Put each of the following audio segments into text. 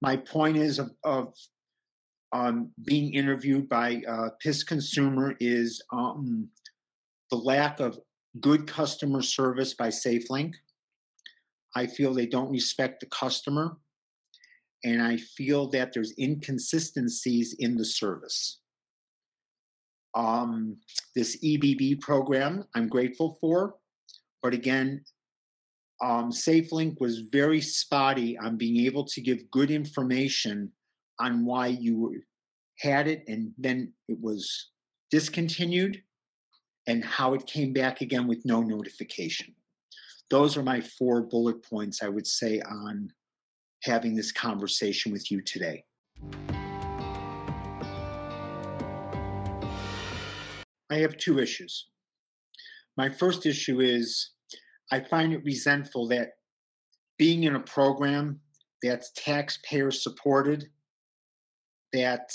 My point is of being interviewed by PIS Consumer is the lack of good customer service by Safelink. I feel they don't respect the customer, and I feel that there's inconsistencies in the service. This EBB program, I'm grateful for, but again, Safelink was very spotty on being able to give good information on why you had it and then it was discontinued and how it came back again with no notification. Those are my 4 bullet points I would say on having this conversation with you today. I have 2 issues. My first issue is I find it resentful that being in a program that's taxpayer supported, that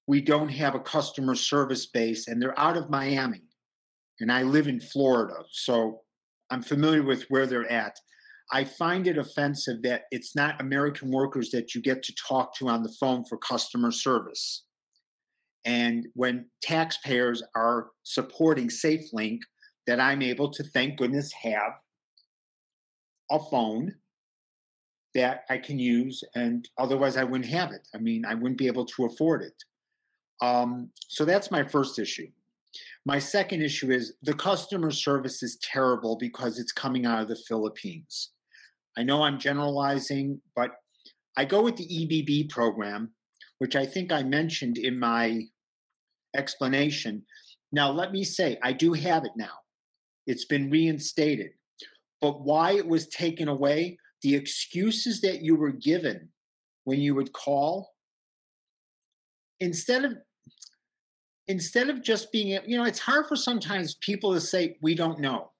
we don't have a customer service base, and they're out of Miami. And I live in Florida, so I'm familiar with where they're at. I find it offensive that it's not American workers that you get to talk to on the phone for customer service. And when taxpayers are supporting Safelink, that I'm able to, thank goodness, have a phone that I can use, and otherwise I wouldn't have it. I mean, I wouldn't be able to afford it. So that's my first issue. My second issue is the customer service is terrible because it's coming out of the Philippines. I know I'm generalizing, but I go with the EBB program, which I think I mentioned in my explanation. Now, let me say, I do have it now. It's been reinstated. But why it was taken away, the excuses that you were given when you would call, instead of just being, it's hard for sometimes people to say, we don't know.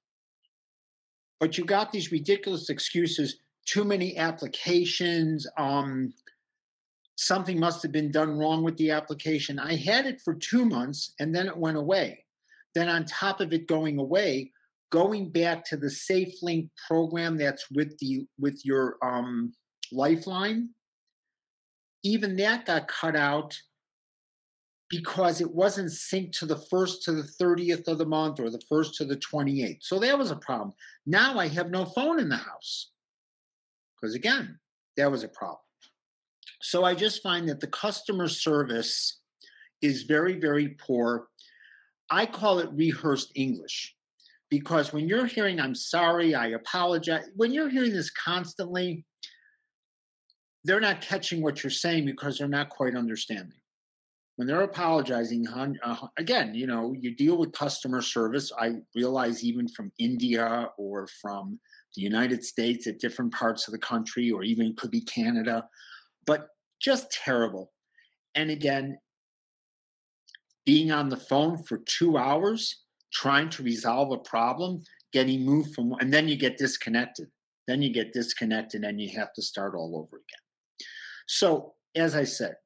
But you got these ridiculous excuses, too many applications, something must have been done wrong with the application. I had it for 2 months and then it went away. Then on top of it going away, going back to the Safelink program that's with your Lifeline, even that got cut out because it wasn't synced to the 1st to the 30th of the month or the 1st to the 28th. So that was a problem. Now I have no phone in the house because, again, that was a problem. So I just find that the customer service is very, very poor. I call it rehearsed English because when you're hearing, I'm sorry, I apologize, when you're hearing this constantly, they're not catching what you're saying because they're not quite understanding. When they're apologizing, again, you deal with customer service. I realize even from India or from the United States at different parts of the country, or even it could be Canada, but just terrible. And again, being on the phone for 2 hours, trying to resolve a problem, getting moved from, and then you get disconnected. Then you get disconnected and you have to start all over again. So, as I said,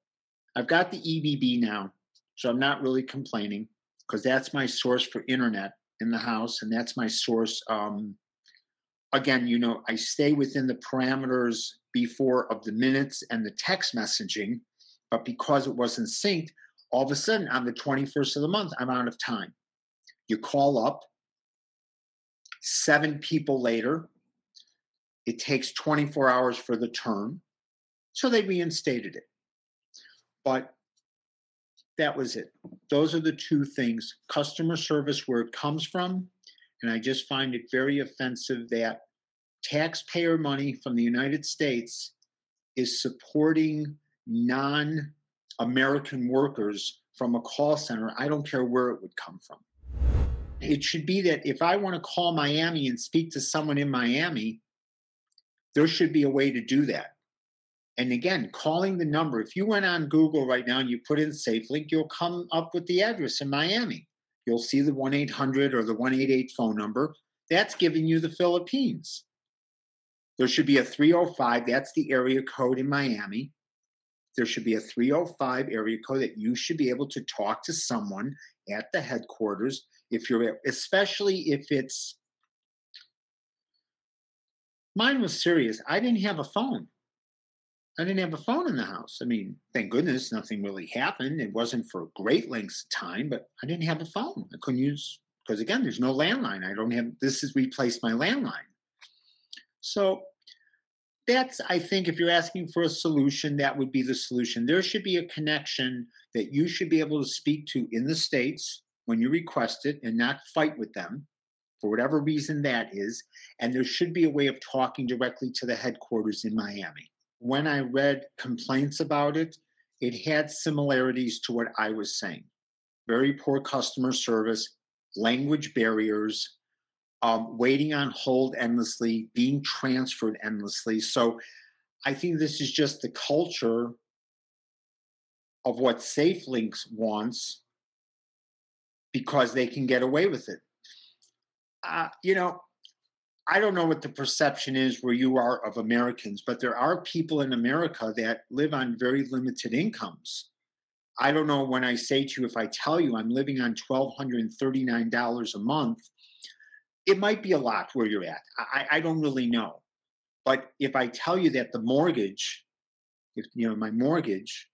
I've got the EBB now, so I'm not really complaining because that's my source for internet in the house, and that's my source. Again, I stay within the parameters before of the minutes and the text messaging, but because it wasn't synced, all of a sudden on the 21st of the month, I'm out of time. You call up, 7 people later, it takes 24 hours for the turn, so they reinstated it. But that was it. Those are the 2 things. Customer service, where it comes from, and I just find it very offensive that taxpayer money from the United States is supporting non-American workers from a call center. I don't care where it would come from. It should be that if I want to call Miami and speak to someone in Miami, there should be a way to do that. And again, calling the number, if you went on Google right now and you put in Safelink, you'll come up with the address in Miami. You'll see the 1-800 or the 188 phone number. That's giving you the Philippines. There should be a 305. That's the area code in Miami. There should be a 305 area code that you should be able to talk to someone at the headquarters, especially if it's. Mine was serious. I didn't have a phone. I didn't have a phone in the house. I mean, thank goodness nothing really happened. It wasn't for great lengths of time, but I didn't have a phone. I couldn't use, because again, there's no landline. I don't have, this has replaced my landline. So that's, I think, if you're asking for a solution, that would be the solution. There should be a connection that you should be able to speak to in the States when you request it and not fight with them for whatever reason that is. And there should be a way of talking directly to the headquarters in Miami. When I read complaints about it, it had similarities to what I was saying. Very poor customer service, language barriers, waiting on hold endlessly, being transferred endlessly. So I think this is just the culture of what Safelink wants because they can get away with it. You know, I don't know what the perception is where you are of Americans, but there are people in America that live on very limited incomes. I don't know when I say to you, if I tell you I'm living on $1,239 a month, it might be a lot where you're at. I don't really know. But if I tell you that the mortgage, if you know, my mortgage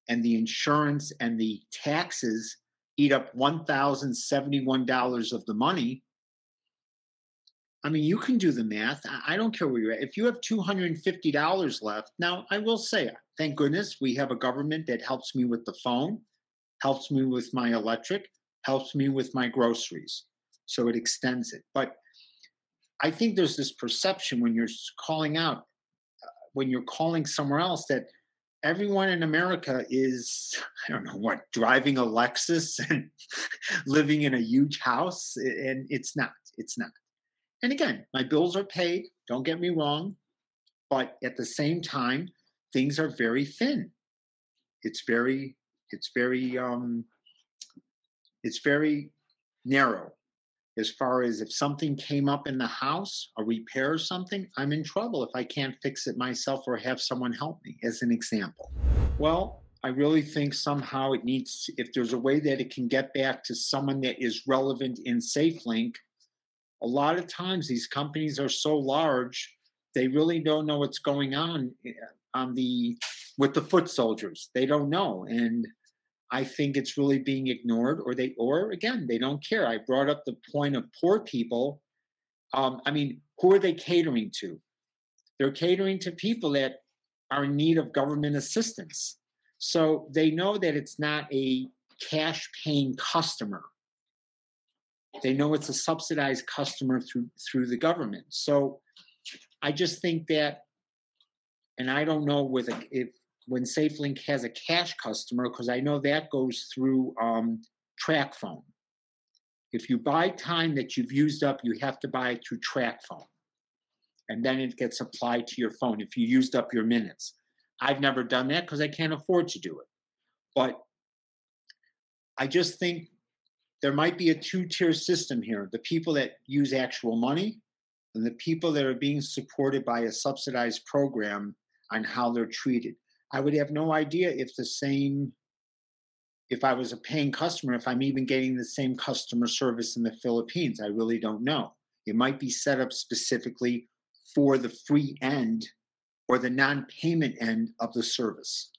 and the insurance and the taxes eat up $1,071 of the money, I mean, you can do the math. I don't care where you're at. If you have $250 left, now I will say, thank goodness we have a government that helps me with the phone, helps me with my electric, helps me with my groceries. So it extends it. But I think there's this perception when you're calling out, when you're calling somewhere else, that everyone in America is, I don't know what, driving a Lexus and living in a huge house. And it's not. It's not. And again, my bills are paid, don't get me wrong, but at the same time, things are very thin. It's very, it's very, it's very narrow. As far as if something came up in the house, a repair or something, I'm in trouble if I can't fix it myself or have someone help me, as an example. Well, I really think somehow it needs, if there's a way that it can get back to someone that is relevant in SafeLink. A lot of times these companies are so large, they really don't know what's going on the with the foot soldiers. They don't know. And I think it's really being ignored, or again, they don't care. I brought up the point of poor people. I mean, who are they catering to? They're catering to people that are in need of government assistance. So they know that it's not a cash paying customer. They know it's a subsidized customer through the government. So I just think that, and I don't know if when SafeLink has a cash customer, because I know that goes through TrackPhone. If you buy time that you've used up, you have to buy it through TrackPhone, and then it gets applied to your phone if you used up your minutes. I've never done that because I can't afford to do it. But I just think there might be a two-tier system here. The people that use actual money and the people that are being supported by a subsidized program on how they're treated. I would have no idea if I was a paying customer, if I'm even getting the same customer service in the Philippines. I really don't know. It might be set up specifically for the free end or the non-payment end of the service.